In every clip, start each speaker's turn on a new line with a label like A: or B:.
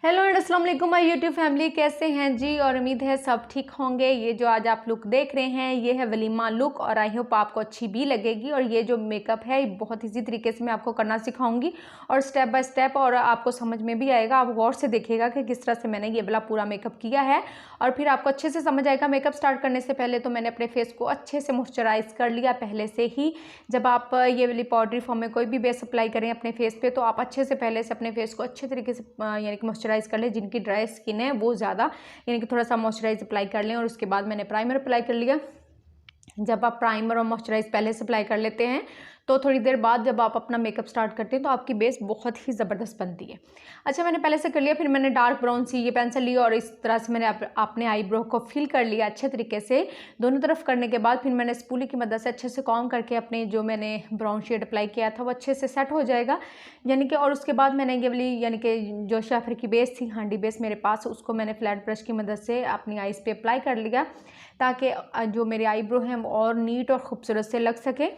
A: Hello and अस्सलाम वालेकुम my YouTube family, कैसे हैं जी। और उम्मीद है सब ठीक होंगे। ये जो आज आप लुक देख रहे हैं ये है वलीमा लुक और आई होप आपको अच्छी भी लगेगी। और ये जो मेकअप है बहुत इजी तरीके से मैं आपको करना सिखाऊंगी और स्टेप बाय स्टेप, और आपको समझ में भी आएगा। आप गौर से देखिएगा कि किस तरह से मैंने ये वाला पूरा मेकअप किया है और फिर आपको अच्छे से समझ आएगा। मेकअप स्टार्ट करने से पहले तो मैंने अपने फेस को अच्छे से मॉइस्चराइज कर लिया पहले से ही। जब आप ये वाली पाउडरी फॉर्म में कोई भी बेस अप्लाई करें अपने फेस पे तो आप अच्छे से पहले से अपने फेस को अच्छे तरीके से यानी कि मॉइस्चराइज कर लें। जिनकी ड्राई स्किन है वो ज़्यादा यानी कि थोड़ा सा मॉइस्चराइज अप्लाई कर लें। और उसके बाद मैंने प्राइमर अप्लाई कर लिया। जब आप प्राइमर और मॉइस्चराइज पहले से अप्लाई कर लेते हैं तो थोड़ी देर बाद जब आप अपना मेकअप स्टार्ट करते हैं तो आपकी बेस बहुत ही ज़बरदस्त बनती है। अच्छा, मैंने पहले से कर लिया। फिर मैंने डार्क ब्राउन सी ये पेंसिल ली और इस तरह से मैंने अपने आईब्रो को फिल कर लिया अच्छे तरीके से दोनों तरफ। करने के बाद फिर मैंने स्पूली की मदद से अच्छे से कॉम्ब करके अपने जो मैंने ब्राउन शेड अप्लाई किया था वो अच्छे से सेट हो जाएगा यानी कि। और उसके बाद मैंने ये वाली यानी कि जो शेफर की बेस थी, हांडी बेस मेरे पास, उसको मैंने फ्लैट ब्रश की मदद से अपनी आईज़ पे अप्लाई कर लिया ताकि जो मेरे आईब्रो हैं वो और नीट और ख़ूबसूरत से लग सके।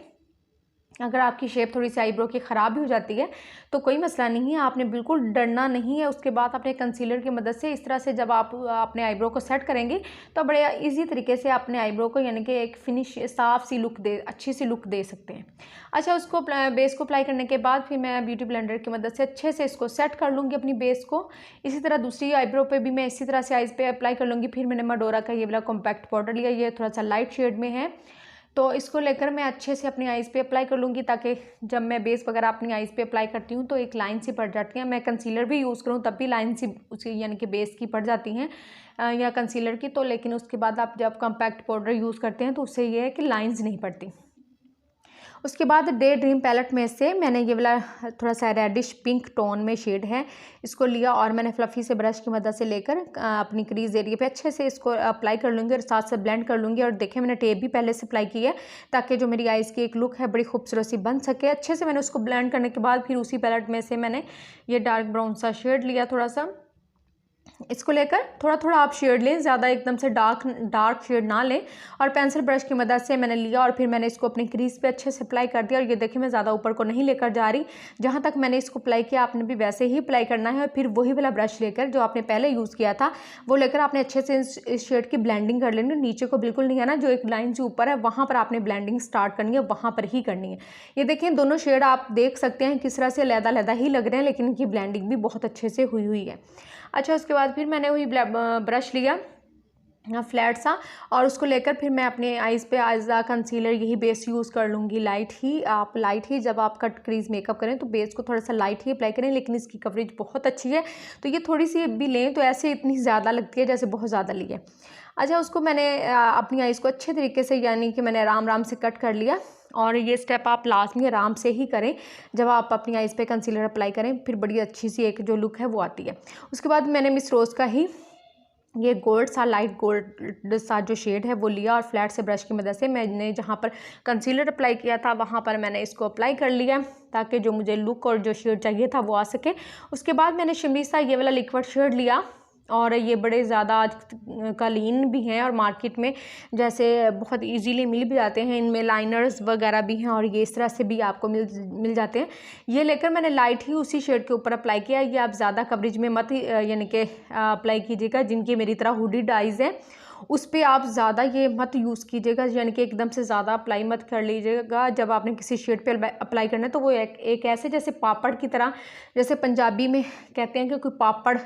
A: अगर आपकी शेप थोड़ी सी आईब्रो की ख़राब भी हो जाती है तो कोई मसला नहीं है, आपने बिल्कुल डरना नहीं है। उसके बाद अपने कंसीलर की मदद से इस तरह से जब आप अपने आईब्रो को सेट करेंगे तो बड़े इजी तरीके से अपने आईब्रो को यानी कि एक फिनिश साफ़ सी लुक अच्छी सी लुक दे सकते हैं। अच्छा, उसको बेस को अप्लाई करने के बाद फिर मैं ब्यूटी ब्लेंडर की मदद से अच्छे से इसको सेट कर लूँगी अपनी बेस को। इसी तरह दूसरी आईब्रो पे भी मैं इसी तरह से आईज़ पे अप्लाई कर लूँगी। फिर मैंने मडोरा का ये वाला कॉम्पैक्ट पाउडर लिया, ये थोड़ा सा लाइट शेड में है तो इसको लेकर मैं अच्छे से अपनी आईज़ पे अप्लाई कर लूँगी ताकि जब मैं बेस वगैरह अपनी आईज़ पे अप्लाई करती हूँ तो एक लाइन सी पड़ जाती है। मैं कंसीलर भी यूज़ करूँ तब भी लाइन सी उसकी यानी कि बेस की पड़ जाती हैं या कंसीलर की तो। लेकिन उसके बाद आप जब कॉम्पैक्ट पाउडर यूज़ करते हैं तो उससे ये है कि लाइन्स नहीं पड़ती। उसके बाद डे ड्रीम पैलेट में से मैंने ये वाला थोड़ा सा रेडिश पिंक टोन में शेड है, इसको लिया और मैंने फ्लफ़ी से ब्रश की मदद से लेकर अपनी क्रीज एरिया पे अच्छे से इसको अप्लाई कर लूँगी और साथ से ब्लेंड कर लूँगी। और देखें मैंने टेप भी पहले से अप्लाई की है ताकि जो मेरी आइज़ की एक लुक है बड़ी खूबसूरत सी बन सके। अच्छे से मैंने उसको ब्लेंड करने के बाद फिर उसी पैलेट में से मैंने ये डार्क ब्राउन सा शेड लिया थोड़ा सा। इसको लेकर थोड़ा थोड़ा आप शेड लें, ज़्यादा एकदम से डार्क शेड ना लें। और पेंसिल ब्रश की मदद से मैंने लिया और फिर मैंने इसको अपनी क्रीज पे अच्छे से अप्लाई कर दिया। और ये देखिए मैं ज़्यादा ऊपर को नहीं लेकर जा रही, जहाँ तक मैंने इसको अप्लाई किया आपने भी वैसे ही अप्लाई करना है। और फिर वही वाला ब्रश लेकर जो आपने पहले यूज़ किया था वो लेकर आपने अच्छे से इस शेड की ब्लेंडिंग कर लेनी। नीचे को बिल्कुल नहीं आना, जो एक लाइन से ऊपर है वहाँ पर आपने ब्लेंडिंग स्टार्ट करनी है, वहाँ पर ही करनी है। ये देखें दोनों शेड आप देख सकते हैं किस तरह से अलग-अलग ही लग रहे हैं लेकिन इनकी ब्लेंडिंग भी बहुत अच्छे से हुई है। अच्छा, उसके बाद फिर मैंने वही ब्रश लिया फ्लैट सा और उसको लेकर फिर मैं अपने आईज़ पे एज आ कंसीलर यही बेस यूज़ कर लूँगी। लाइट ही जब आप कट क्रीज मेकअप करें तो बेस को थोड़ा सा लाइट ही अप्लाई करें, लेकिन इसकी कवरेज बहुत अच्छी है तो ये थोड़ी सी भी लें तो ऐसे इतनी ज़्यादा लगती है जैसे बहुत ज़्यादा ली है। अच्छा, उसको मैंने अपनी आईज़ को अच्छे तरीके से यानी कि मैंने आराम से कट कर लिया। और ये स्टेप आप लाजमी आराम से ही करें जब आप अपनी आईज़ पे कंसीलर अप्लाई करें, फिर बड़ी अच्छी सी एक जो लुक है वो आती है। उसके बाद मैंने मिस रोज़ का ही ये गोल्ड सा लाइट गोल्ड सा जो शेड है वो लिया और फ्लैट से ब्रश की मदद से मैंने जहाँ पर कंसीलर अप्लाई किया था वहाँ पर मैंने इसको अप्लाई कर लिया ताकि जो मुझे लुक और जो शेड चाहिए था वो आ सके। उसके बाद मैंने शिमरी सा ये वाला लिक्विड शेड लिया और ये बड़े ज़्यादा आजकलीन भी हैं और मार्केट में जैसे बहुत इजीली मिल भी जाते हैं। इनमें लाइनर्स वगैरह भी हैं और ये इस तरह से भी आपको मिल जाते हैं। ये लेकर मैंने लाइट ही उसी शेड के ऊपर अप्लाई किया। ये आप ज़्यादा कवरेज में मत यानी कि अप्लाई कीजिएगा। जिनकी मेरी तरह हुडी आइज़ हैं उस पर आप ज़्यादा ये मत यूज़ कीजिएगा, यानी कि एकदम से ज़्यादा अप्लाई मत कर लीजिएगा। जब आपने किसी शेड पे अप्लाई करना है तो वो एक ऐसे जैसे पापड़ की तरह, जैसे पंजाबी में कहते हैं कि कोई पापड़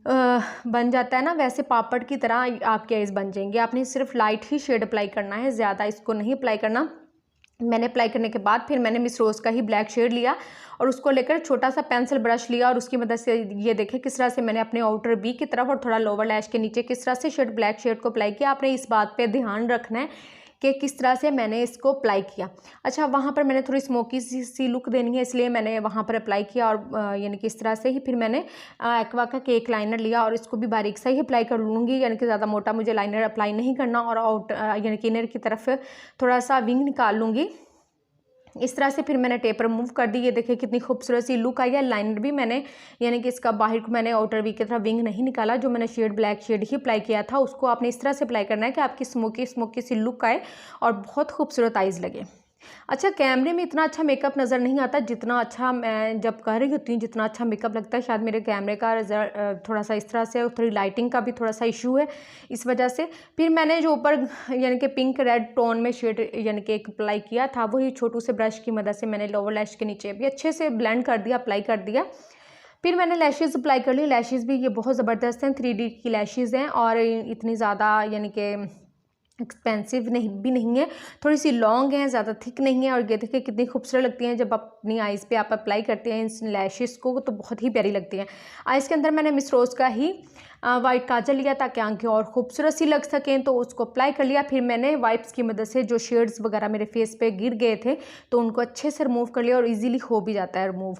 A: बन जाता है ना, वैसे पापड़ की तरह आपकी आइज़ बन जाएंगे। आपने सिर्फ लाइट ही शेड अप्लाई करना है, ज़्यादा इसको नहीं अप्लाई करना। मैंने अप्लाई करने के बाद फिर मैंने मिस रोज़ का ही ब्लैक शेड लिया और उसको लेकर छोटा सा पेंसिल ब्रश लिया और उसकी मदद से ये देखें किस तरह से मैंने अपने आउटर बी की तरफ और थोड़ा लोअर लैश के नीचे किस तरह से ब्लैक शेड को अप्लाई किया। आपने इस बात पे ध्यान रखना है कि किस तरह से मैंने इसको अप्लाई किया। अच्छा, वहाँ पर मैंने थोड़ी स्मोकी सी लुक देनी है इसलिए मैंने वहाँ पर अप्लाई किया और यानी कि इस तरह से ही फिर मैंने एक्वा का केक लाइनर लिया और इसको भी बारीक सा ही अप्लाई कर लूँगी, यानी कि ज़्यादा मोटा मुझे लाइनर अप्लाई नहीं करना। और आउट यानी कि इनर की तरफ थोड़ा सा विंग निकाल लूँगी इस तरह से। फिर मैंने टेप रिमूव कर दी। ये देखिए कितनी खूबसूरत सी लुक आई है। लाइनर भी मैंने यानी कि इसका बाहर को मैंने आउटर वी की तरफ विंग नहीं निकाला, जो मैंने ब्लैक शेड ही अप्लाई किया था उसको आपने इस तरह से अप्लाई करना है कि आपकी स्मोकी सी लुक आए और बहुत खूबसूरत आइज़ लगे। अच्छा, कैमरे में इतना अच्छा मेकअप नज़र नहीं आता जितना अच्छा मैं जब कर रही होती हूँ, जितना अच्छा मेकअप लगता है। शायद मेरे कैमरे का रिजल्ट थोड़ा सा इस तरह से, थोड़ी लाइटिंग का भी थोड़ा सा इशू है इस वजह से। फिर मैंने जो ऊपर यानी कि पिंक रेड टोन में शेड यानी कि एक अप्लाई किया था, वही छोटू से ब्रश की मदद से मैंने लोअर लैश के नीचे भी अच्छे से ब्लेंड कर दिया, अप्लाई कर दिया। फिर मैंने लैशेज़ अप्लाई कर ली। लैशेज़ भी ये बहुत ज़बरदस्त हैं, 3D की लैशेज़ हैं और इतनी ज़्यादा यानी कि एक्सपेंसिव नहीं है, थोड़ी सी लॉन्ग है, ज़्यादा थिक नहीं है। और ये देखिए कितनी खूबसूरत लगती हैं जब अपनी आइज़ पे आप अप्लाई करते हैं इन लैशेज़ को, तो बहुत ही प्यारी लगती हैं। आइज़ के अंदर मैंने मिस रोज़ का ही वाइट काजल लिया ताकि आंखें और खूबसूरत सी लग सकें, तो उसको अप्लाई कर लिया। फिर मैंने वाइप्स की मदद से जो शेड्स वगैरह मेरे फेस पे गिर गए थे तो उनको अच्छे से रिमूव कर लिया, और ईजिली हो भी जाता है रिमूव।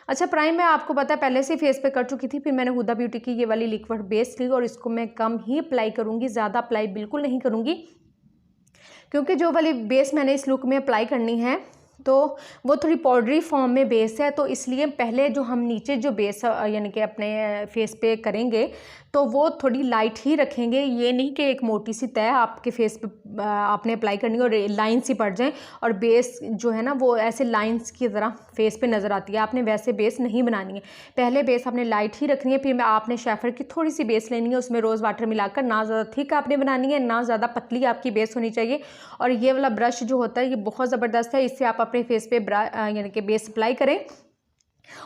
A: अच्छा, प्राइम मैं आपको पता है पहले से फेस पे कर चुकी थी। फिर मैंने हुदा ब्यूटी की ये वाली लिक्विड बेस ली और इसको मैं कम ही अप्लाई करूँगी, ज़्यादा अप्लाई बिल्कुल नहीं करूँगी, क्योंकि जो वाली बेस मैंने इस लुक में अप्लाई करनी है तो वो थोड़ी पाउडरी फॉर्म में बेस है, तो इसलिए पहले जो हम नीचे जो बेस यानी कि अपने फेस पे करेंगे तो वो थोड़ी लाइट ही रखेंगे। ये नहीं कि एक मोटी सी तय आपके फेस पे आपने अप्लाई करनी है और लाइन सी पड़ जाए और बेस जो है ना वो ऐसे लाइंस की तरह फेस पे नज़र आती है। आपने वैसे बेस नहीं बनानी है, पहले बेस आपने लाइट ही रखनी है। फिर आपने शेफर की थोड़ी सी बेस लेनी है, उसमें रोज़ वाटर मिलाकर, ना ज़्यादा थिक आपने बनानी है, ना ज़्यादा पतली आपकी बेस होनी चाहिए। और ये वाला ब्रश जो होता है ये बहुत ज़बरदस्त है, इससे आप अपने फेस पे यानी कि बेस अप्लाई करें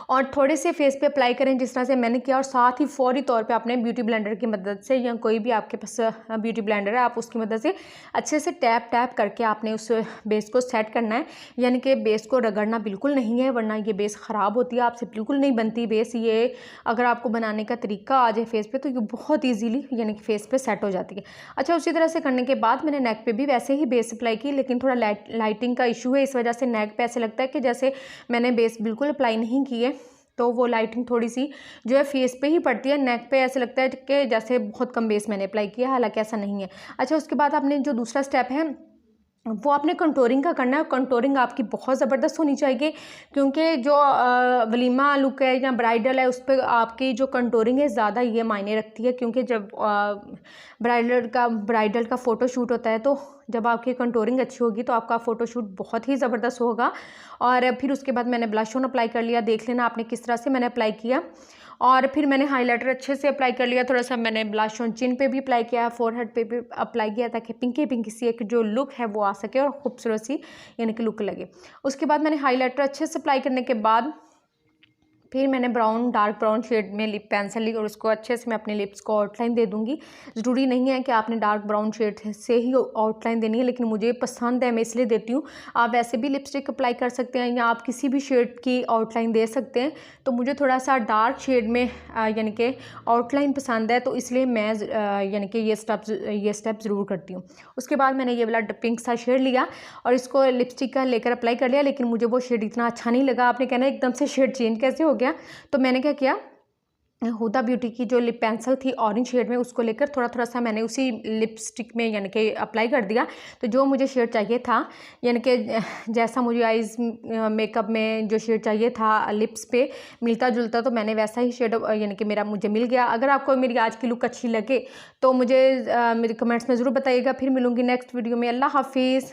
A: और थोड़े से फेस पे अप्लाई करें जिस तरह से मैंने किया, और साथ ही फौरी तौर पे आपने ब्यूटी ब्लेंडर की मदद से या कोई भी आपके पास ब्यूटी ब्लेंडर है आप उसकी मदद से अच्छे से टैप टैप करके आपने उस बेस को सेट करना है। यानी कि बेस को रगड़ना बिल्कुल नहीं है, वरना ये बेस ख़राब होती है, आपसे बिल्कुल नहीं बनती बेस। ये अगर आपको बनाने का तरीका आ जाए फेस पे तो ये बहुत ईजीली यानी कि फेस पे सेट हो जाती है। अच्छा, उसी तरह से करने के बाद मैंने नेक पे भी वैसे ही बेस अप्लाई की, लेकिन थोड़ा लाइटिंग का इशू है, इस वजह से नेक पे ऐसे लगता है कि जैसे मैंने बेस बिल्कुल अप्लाई नहीं की है, तो वो लाइटिंग थोड़ी सी जो है फेस पे ही पड़ती है। नेक पे ऐसे लगता है कि जैसे बहुत कम बेस मैंने अप्लाई किया, हालांकि ऐसा नहीं है। अच्छा, उसके बाद आपने जो दूसरा स्टेप है वो आपने कंटूरिंग का करना है। कंटूरिंग आपकी बहुत ज़बरदस्त होनी चाहिए, क्योंकि जो वलीमा लुक है या ब्राइडल है उस पर आपकी जो कंटूरिंग है ज़्यादा ये मायने रखती है, क्योंकि जब ब्राइडल का फ़ोटो शूट होता है तो जब आपकी कंटूरिंग अच्छी होगी तो आपका फ़ोटोशूट बहुत ही ज़बरदस्त होगा। और फिर उसके बाद मैंने ब्लश ऑन अप्लाई कर लिया, देख लेना आपने किस तरह से मैंने अप्लाई किया। और फिर मैंने हाइलाइटर अच्छे से अप्लाई कर लिया, थोड़ा सा मैंने ब्लश ऑन चिन पे भी अप्लाई किया, फोरहेड पे भी अप्लाई किया, ताकि पिंकी पिंकी सी एक जो लुक है वो आ सके और खूबसूरत सी यानी कि लुक लगे। उसके बाद मैंने हाइलाइटर अच्छे से अप्लाई करने के बाद फिर मैंने डार्क ब्राउन शेड में लिप पेंसिल ली और उसको अच्छे से मैं अपने लिप्स को आउटलाइन दे दूँगी। ज़रूरी नहीं है कि आपने डार्क ब्राउन शेड से ही आउटलाइन देनी है, लेकिन मुझे पसंद है मैं इसलिए देती हूँ। आप वैसे भी लिपस्टिक अप्लाई कर सकते हैं या आप किसी भी शेड की आउटलाइन दे सकते हैं, तो मुझे थोड़ा सा डार्क शेड में यानी कि आउटलाइन पसंद है, तो इसलिए मैं यानी कि ये स्टेप ज़रूर करती हूँ। उसके बाद मैंने ये वाला पिंक सा शेड लिया और इसको लिपस्टिक का लेकर अप्लाई कर लिया, लेकिन मुझे वो शेड इतना अच्छा नहीं लगा। आपने कहना एकदम से शेड चेंज कैसे हो गया, तो मैंने क्या किया, हुदा ब्यूटी की जो लिप पेंसिल थी ऑरेंज शेड में उसको लेकर थोड़ा थोड़ा सा मैंने उसी लिपस्टिक में यानी कि अप्लाई कर दिया। तो जो मुझे शेड चाहिए था यानी कि जैसा मुझे आइज़ मेकअप में जो शेड चाहिए था लिप्स पे मिलता जुलता, तो मैंने वैसा ही शेड यानी कि मुझे मिल गया। अगर आपको मेरी आज की लुक अच्छी लगे तो मुझे मेरे कमेंट्स में ज़रूर बताइएगा। फिर मिलूँगी नेक्स्ट वीडियो में। अल्लाह हाफिज़।